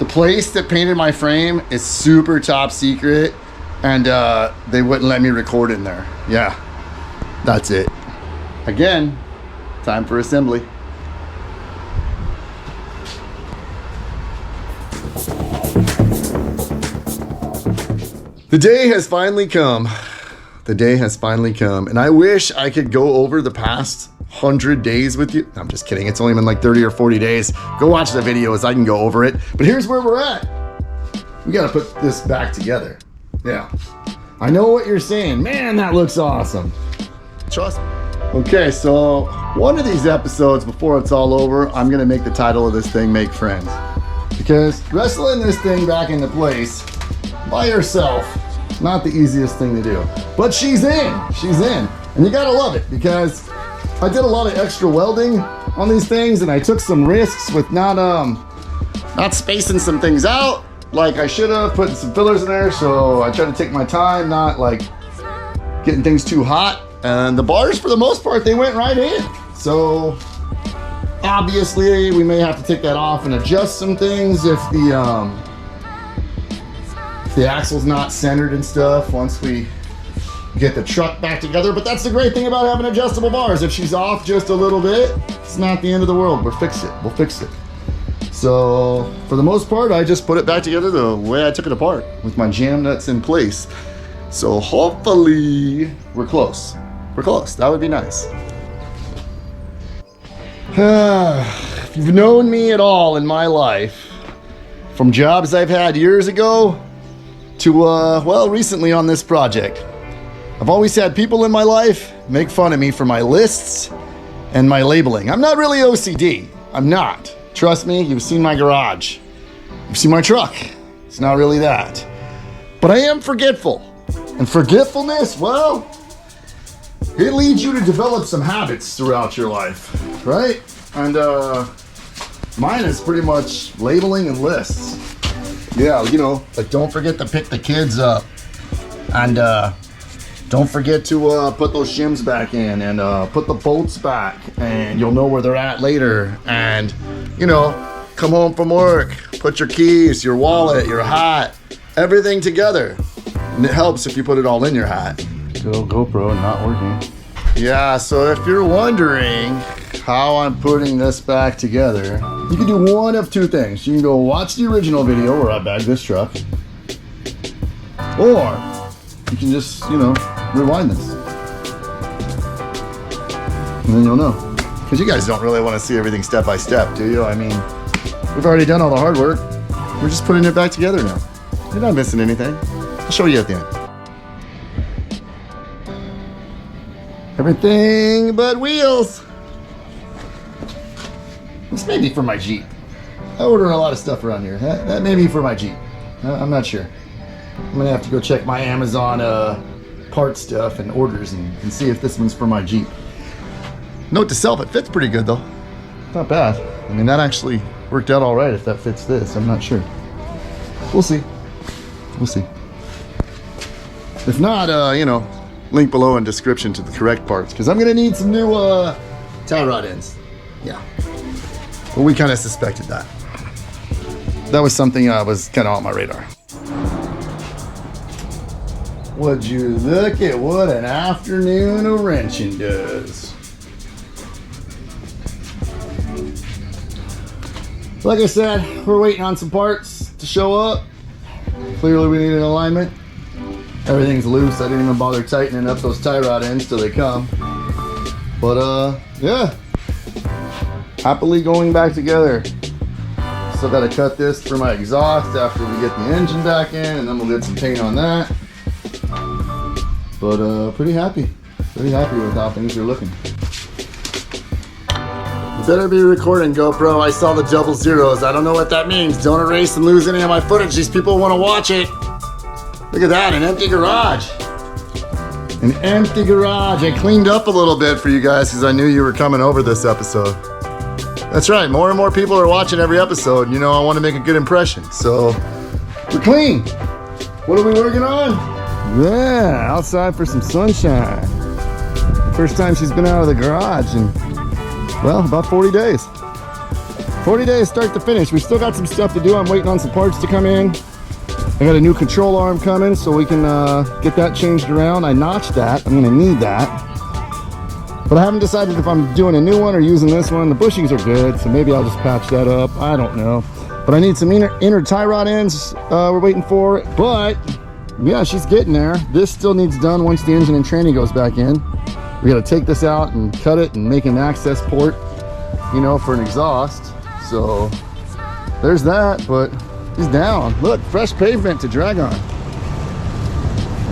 The place that painted my frame is super top secret, and they wouldn't let me record in there. Yeah, that's it. Again, time for assembly. The day has finally come. The day has finally come, and I wish I could go over the past 100 days with you. I'm just kidding. It's only been like 30 or 40 days. Go watch the videos. I can go over it. But here's where we're at. We got to put this back together. Yeah. I know what you're saying. Man, that looks awesome. Trust me. Okay, so one of these episodes, before it's all over, I'm going to make the title of this thing, Make Friends. Because wrestling this thing back into place by herself, not the easiest thing to do. But she's in. She's in. And you got to love it, because I did a lot of extra welding on these things, and I took some risks with not spacing some things out like I should have, putting some fillers in there. So I tried to take my time, not like getting things too hot. And the bars, for the most part, they went right in. So obviously we may have to take that off and adjust some things if the axle's not centered and stuff once we get the truck back together. But that's the great thing about having adjustable bars. If she's off just a little bit, it's not the end of the world. We'll fix it. We'll fix it. So for the most part, I just put it back together the way I took it apart, with my jam nuts in place. So hopefully we're close. We're close. That would be nice. If you've known me at all in my life, from jobs I've had years ago to well, recently on this project, I've always had people in my life make fun of me for my lists and my labeling. I'm not really OCD. I'm not. Trust me, you've seen my garage. You've seen my truck. It's not really that. But I am forgetful. And forgetfulness, well, it leads you to develop some habits throughout your life, right? And mine is pretty much labeling and lists. Yeah, you know, like don't forget to pick the kids up. And don't forget to put those shims back in, and put the bolts back, and you'll know where they're at later. And, you know, come home from work, put your keys, your wallet, your hat, everything together. And it helps if you put it all in your hat. Still GoPro not working. Yeah, so if you're wondering how I'm putting this back together, you can do one of two things. You can go watch the original video where I bagged this truck, or you can just, you know, rewind this. And then you'll know. Because you guys don't really want to see everything step by step, do you? I mean, we've already done all the hard work. We're just putting it back together now. You're not missing anything. I'll show you at the end. Everything but wheels. This may be for my Jeep. I order a lot of stuff around here. That may be for my Jeep. I'm not sure. I'm gonna have to go check my Amazon part stuff and orders and see if this one's for my Jeep. Note to self, it fits pretty good though. Not bad. I mean, that actually worked out all right if that fits this. I'm not sure. We'll see. We'll see. If not, you know, link below in description to the correct parts, because I'm gonna need some new tie rod ends. Yeah. Well, we kind of suspected that. That was something was kind of on my radar. Would you look at what an afternoon of wrenching does. Like I said, we're waiting on some parts to show up. Clearly we need an alignment. Everything's loose. I didn't even bother tightening up those tie rod ends till they come. But yeah, happily going back together. Still got to cut this for my exhaust after we get the engine back in, and then we'll get some paint on that. But pretty happy with how things are looking. You better be recording, GoPro. I saw the double zeros. I don't know what that means. Don't erase and lose any of my footage. These people want to watch it. Look at that, an empty garage. An empty garage. I cleaned up a little bit for you guys because I knew you were coming over this episode. That's right, more and more people are watching every episode. You know, I want to make a good impression. So, we're clean. What are we working on? Yeah, outside for some sunshine. First time she's been out of the garage in, well, about 40 days. 40 days start to finish. We still got some stuff to do. I'm waiting on some parts to come in. I got a new control arm coming, so we can get that changed around. I notched that. I'm gonna need that. But I haven't decided if I'm doing a new one or using this one. The bushings are good, so maybe I'll just patch that up. I don't know. But I need some inner tie rod ends we're waiting for. But yeah, she's getting there. This still needs done once the engine and tranny goes back in. We gotta take this out and cut it and make an access port, you know, for an exhaust. So there's that, but he's down. Look, fresh pavement to drag on.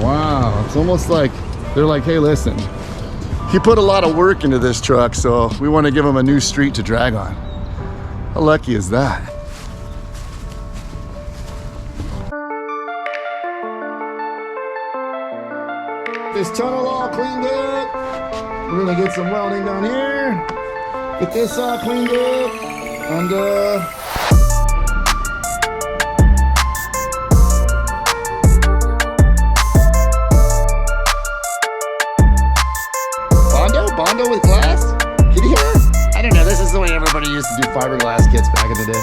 Wow, it's almost like they're like, hey, listen, he put a lot of work into this truck, so we want to give him a new street to drag on. How lucky is that? This tunnel all cleaned up. We're gonna get some welding done here. Get this all cleaned up, and Bondo with glass? Can you hear her? I don't know. This is the way everybody used to do fiberglass kits back in the day.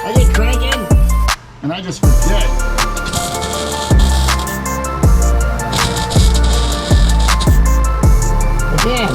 I get cranking and I just forget. Again,